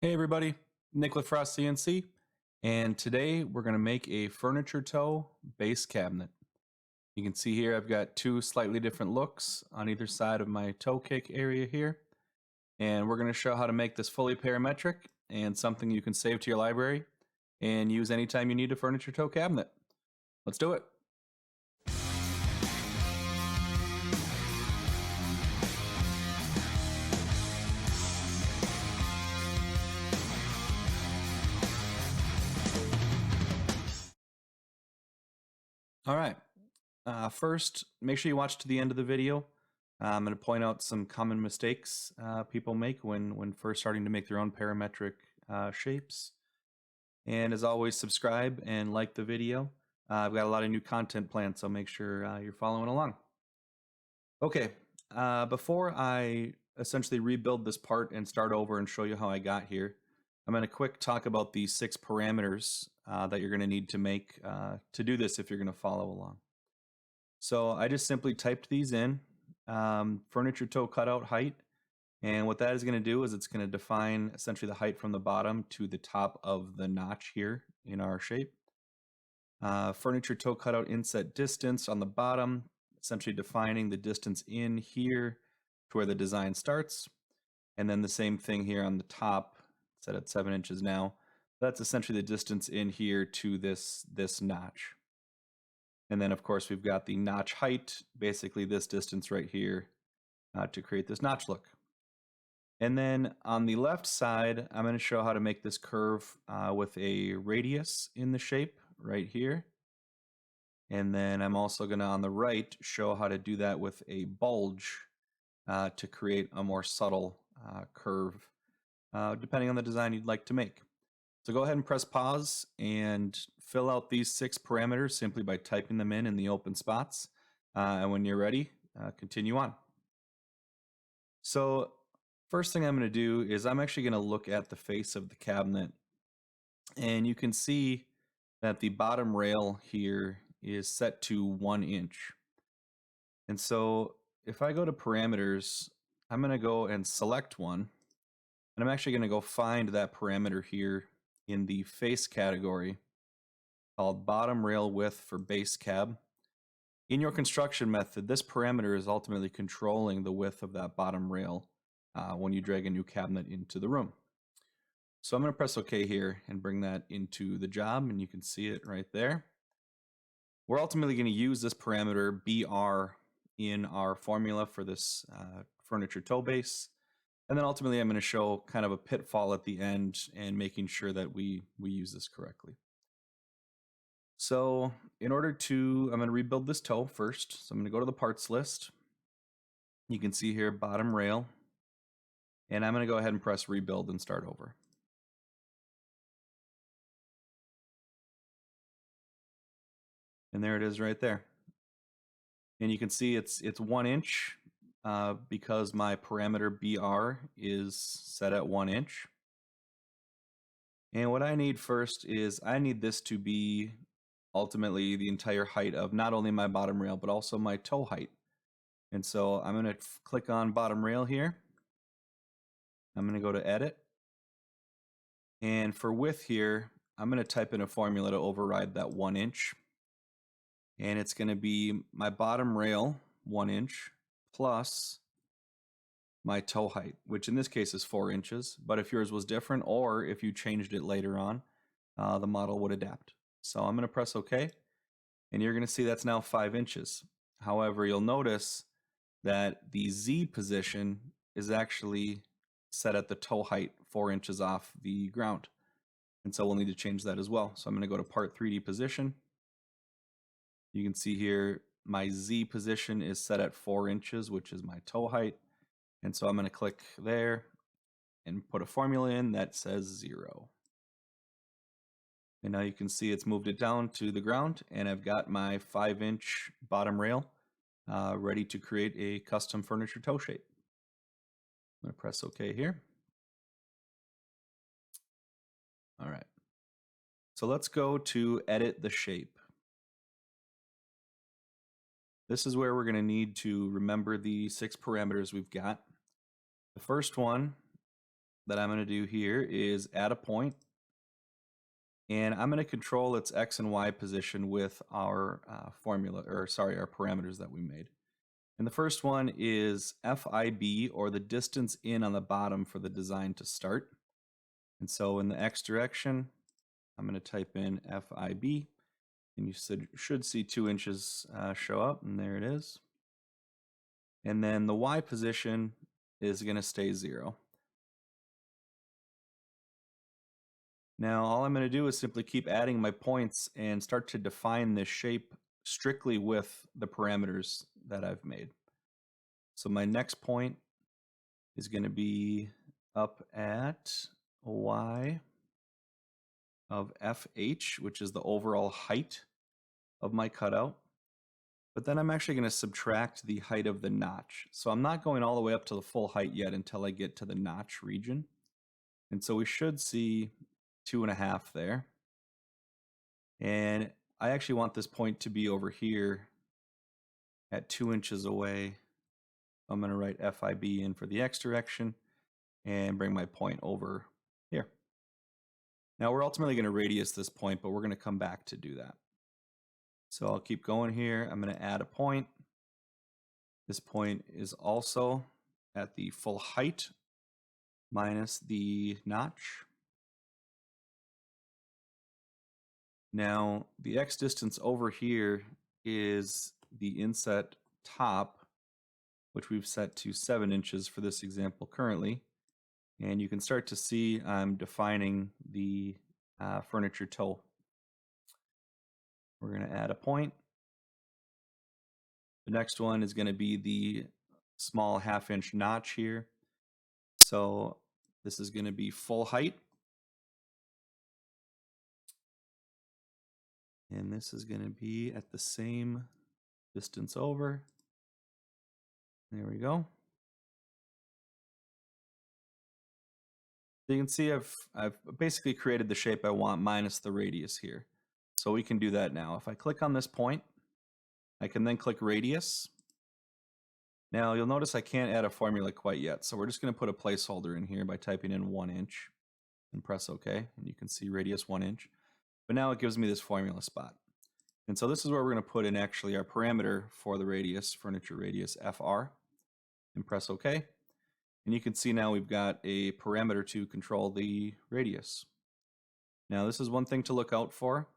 Hey everybody, Nick with Frost CNC, and today we're going to make a furniture toe base cabinet. You can see here I've got two slightly different looks on either side of my toe kick area here, and we're going to show how to make this fully parametric and something you can save to your library and use anytime you need a furniture toe cabinet. Let's do it. All right. First, make sure you watch to the end of the video. I'm going to point out some common mistakes people make when first starting to make their own parametric shapes. And as always, subscribe and like the video. I've got a lot of new content planned, so make sure you're following along. Okay, before I essentially rebuild this part and start over and show you how I got here, I'm going to quick talk about the 6 parameters that you're going to need to make to do this if you're going to follow along. So I just simply typed these in, furniture toe cutout height, and what that is going to do is it's going to define essentially the height from the bottom to the top of the notch here in our shape. Furniture toe cutout inset distance on the bottom, essentially defining the distance in here to where the design starts. And then the same thing here on the top, set at 7 inches now. That's essentially the distance in here to this notch. And then of course we've got the notch height, basically this distance right here to create this notch look. And then on the left side, I'm going to show how to make this curve with a radius in the shape right here. And then I'm also going to, on the right, show how to do that with a bulge to create a more subtle curve, depending on the design you'd like to make. So go ahead and press pause and fill out these 6 parameters simply by typing them in the open spots. And when you're ready, continue on. So first thing I'm going to do is I'm actually going to look at the face of the cabinet, and you can see that the bottom rail here is set to 1 inch. And so if I go to parameters, I'm going to go and select one, and I'm actually going to go find that parameter here in the face category called bottom rail width for base cab. In your construction method, this parameter is ultimately controlling the width of that bottom rail when you drag a new cabinet into the room. So I'm going to press OK here and bring that into the job, and you can see it right there. We're ultimately going to use this parameter BR in our formula for this furniture toe base. And then ultimately I'm going to show kind of a pitfall at the end and making sure that we use this correctly. So in order to, I'm going to rebuild this toe first. So I'm going to go to the parts list. You can see here bottom rail. And I'm going to go ahead and press rebuild and start over. And there it is right there. And you can see it's 1 inch because my parameter BR is set at 1 inch. And what I need first is I need this to be ultimately the entire height of not only my bottom rail, but also my toe height. And so I'm going to click on bottom rail here. I'm going to go to edit. And for width here, I'm going to type in a formula to override that 1 inch. And it's going to be my bottom rail 1 inch plus my toe height, which in this case is 4 inches. But if yours was different, or if you changed it later on, the model would adapt. So I'm going to press OK, and you're going to see that's now 5 inches. However, you'll notice that the Z position is actually set at the toe height 4 inches off the ground. And so we'll need to change that as well. So I'm going to go to part 3D position. You can see here my Z position is set at 4 inches, which is my toe height. And so I'm going to click there and put a formula in that says 0. And now you can see it's moved it down to the ground, and I've got my 5-inch bottom rail ready to create a custom furniture toe shape. I'm going to press OK here. All right. So let's go to edit the shape. This is where we're going to need to remember the 6 parameters we've got. The first one that I'm going to do here is add a point, and I'm going to control its X and Y position with our formula, or sorry, our parameters that we made. And the first one is FIB, or the distance in on the bottom for the design to start. And so in the X direction, I'm going to type in FIB, and you should see 2 inches show up, and there it is. And then the Y position is going to stay 0. Now all I'm going to do is simply keep adding my points and start to define this shape strictly with the parameters that I've made. So my next point is going to be up at a Y of FH, which is the overall height of my cutout. But then I'm actually going to subtract the height of the notch. So I'm not going all the way up to the full height yet until I get to the notch region. And so we should see 2.5 there. And I actually want this point to be over here at 2 inches away. I'm going to write FIB in for the X direction and bring my point over here. Now we're ultimately going to radius this point, but we're going to come back to do that. So I'll keep going here. I'm going to add a point. This point is also at the full height minus the notch. Now the X distance over here is the inset top, which we've set to 7 inches for this example currently. And you can start to see I'm defining the furniture toe. We're going to add a point. The next one is going to be the small 1/2 inch notch here. So this is going to be full height. And this is going to be at the same distance over. There we go. So you can see I've basically created the shape I want minus the radius here. So we can do that now. If I click on this point, I can then click radius. Now you'll notice I can't add a formula quite yet. So we're just going to put a placeholder in here by typing in 1 inch and press OK. And you can see radius 1 inch. But now it gives me this formula spot. And so this is where we're going to put in actually our parameter for the radius, furniture radius FR, and press OK. And you can see now we've got a parameter to control the radius. Now this is one thing to look out for.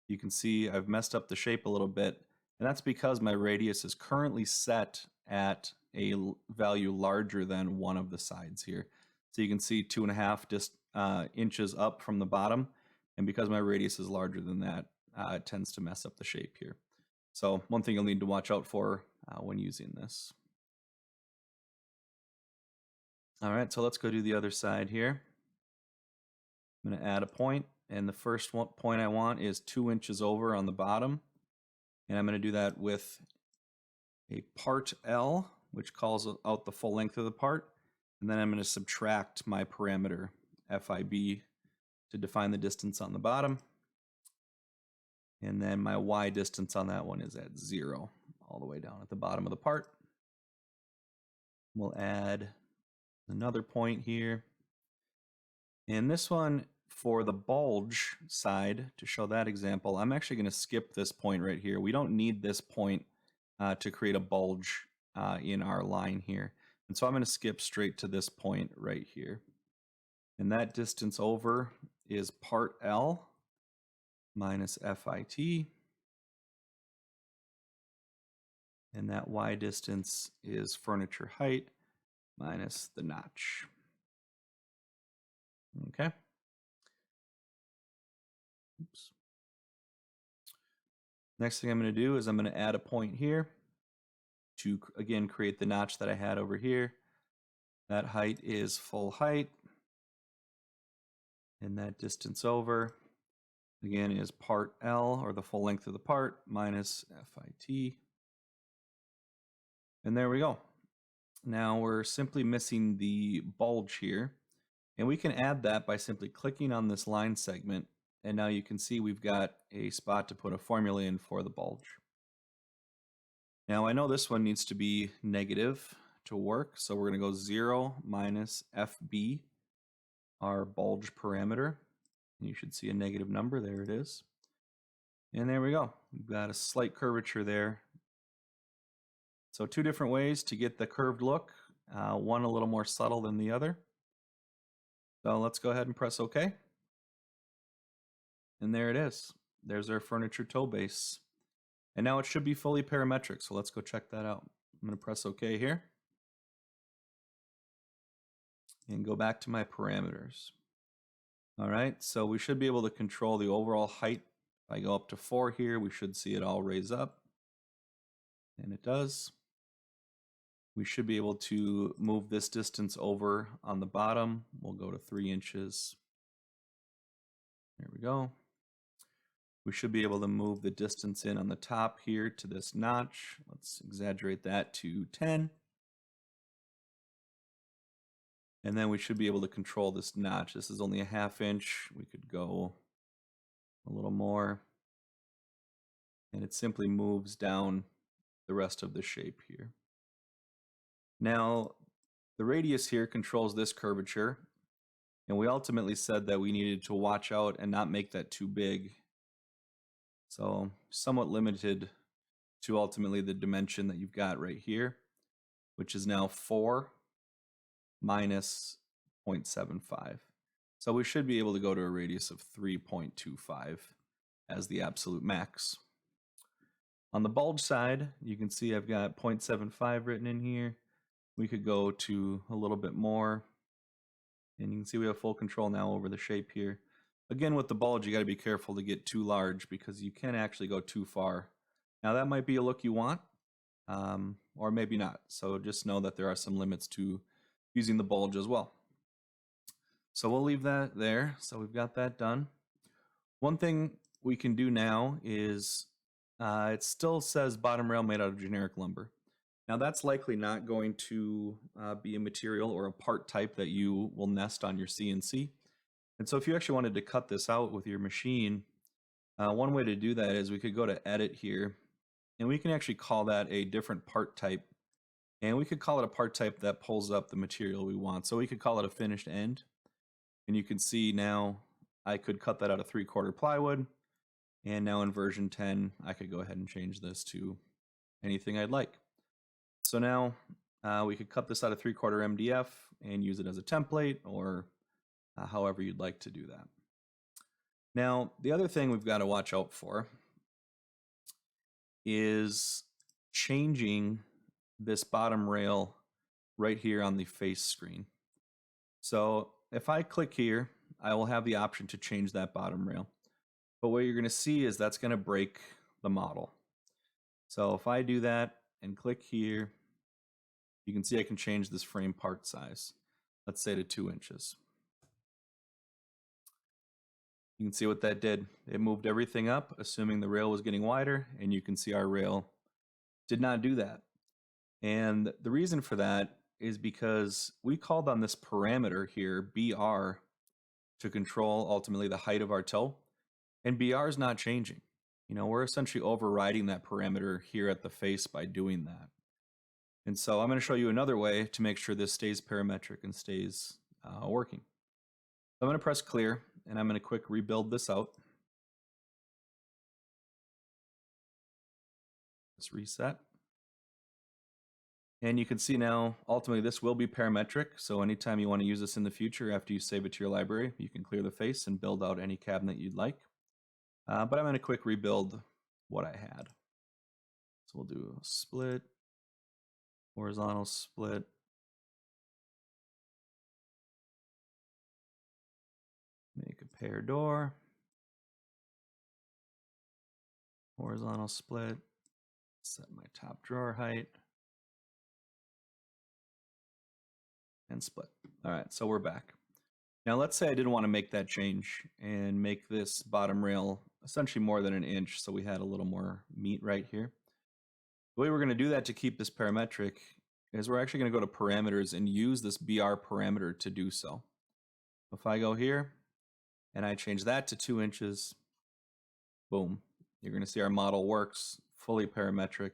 You can see I've messed up the shape a little bit, and that's because my radius is currently set at a value larger than one of the sides here. So you can see 2.5 inches up from the bottom, and because my radius is larger than that, it tends to mess up the shape here. So one thing you'll need to watch out for when using this. All right, so let's go do the other side here. I'm going to add a point, and the first point I want is 2 inches over on the bottom. And I'm going to do that with a part L, which calls out the full length of the part. And then I'm going to subtract my parameter, FIB, to define the distance on the bottom. And then my Y distance on that one is at 0, all the way down at the bottom of the part. We'll add another point here. And this one, for the bulge side, to show that example, I'm actually going to skip this point right here. We don't need this point to create a bulge in our line here. And so I'm going to skip straight to this point right here. And that distance over is part L minus FIT. And that Y distance is furniture height minus the notch. Okay. Oops. Next thing I'm going to do is I'm going to add a point here to, again, create the notch that I had over here. That height is full height. And that distance over, again, is part L, or the full length of the part, minus FIT. And there we go. Now we're simply missing the bulge here. And we can add that by simply clicking on this line segment. And now you can see we've got a spot to put a formula in for the bulge. Now I know this one needs to be negative to work. So we're going to go 0 minus FB our bulge parameter. And you should see a negative number. There it is. And there we go. We've got a slight curvature there. So two different ways to get the curved look, one a little more subtle than the other. So let's go ahead and press OK. And there it is. There's our furniture toe base. And now it should be fully parametric, so let's go check that out. I'm going to press OK here. And go back to my parameters. All right, so we should be able to control the overall height. If I go up to 4 here, we should see it all raise up. And it does. We should be able to move this distance over on the bottom. We'll go to 3 inches. There we go. We should be able to move the distance in on the top here to this notch. Let's exaggerate that to 10. And then we should be able to control this notch. This is only a 1/2 inch. We could go a little more. And it simply moves down the rest of the shape here. Now, the radius here controls this curvature. And we ultimately said that we needed to watch out and not make that too big. So somewhat limited to ultimately the dimension that you've got right here, which is now 4 minus 0.75. So we should be able to go to a radius of 3.25 as the absolute max. On the bulge side, you can see I've got 0.75 written in here. We could go to a little bit more. And you can see we have full control now over the shape here. Again, with the bulge, you got to be careful to get too large because you can actually go too far. Now that might be a look you want, or maybe not. So just know that there are some limits to using the bulge as well. So we'll leave that there. So we've got that done. One thing we can do now is it still says bottom rail made out of generic lumber. Now that's likely not going to be a material or a part type that you will nest on your CNC. And so if you actually wanted to cut this out with your machine, one way to do that is we could go to edit here and we can actually call that a different part type. And we could call it a part type that pulls up the material we want. So we could call it a finished end. And you can see now I could cut that out of 3/4 plywood. And now in version 10, I could go ahead and change this to anything I'd like. So now we could cut this out of 3/4 MDF and use it as a template or however you'd like to do that. Now, the other thing we've got to watch out for is changing this bottom rail right here on the face screen. So if I click here, I will have the option to change that bottom rail. But what you're going to see is that's going to break the model. So if I do that and click here, you can see I can change this frame part size. Let's say to 2 inches. You can see what that did. It moved everything up, assuming the rail was getting wider, and you can see our rail did not do that. And the reason for that is because we called on this parameter here, BR, to control ultimately the height of our toe, and BR is not changing. You know, we're essentially overriding that parameter here at the face by doing that. And so I'm going to show you another way to make sure this stays parametric and stays working. I'm going to press clear, and I'm going to quick rebuild this out. Let's reset. And you can see now, ultimately, this will be parametric. So anytime you want to use this in the future, after you save it to your library, you can clear the face and build out any cabinet you'd like. But I'm going to quick rebuild what I had. So we'll do a split, horizontal split. Make a pair door. Horizontal split. Set my top drawer height. And split. All right, so we're back. Now let's say I didn't want to make that change and make this bottom rail essentially more than 1 inch, so we had a little more meat right here. The way we're going to do that to keep this parametric is we're actually going to go to parameters and use this BR parameter to do so. If I go here and I change that to 2 inches, boom, you're going to see our model works fully parametric.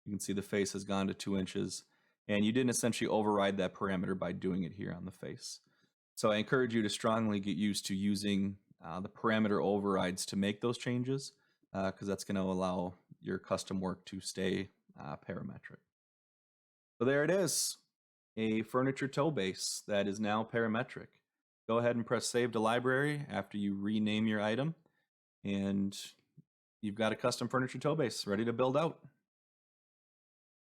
You can see the face has gone to 2 inches, and you didn't essentially override that parameter by doing it here on the face. So I encourage you to strongly get used to using the parameter overrides to make those changes, because that's going to allow your custom work to stay parametric. So there it is, a furniture toe base that is now parametric. Go ahead and press save to library after you rename your item, and you've got a custom furniture toe base ready to build out.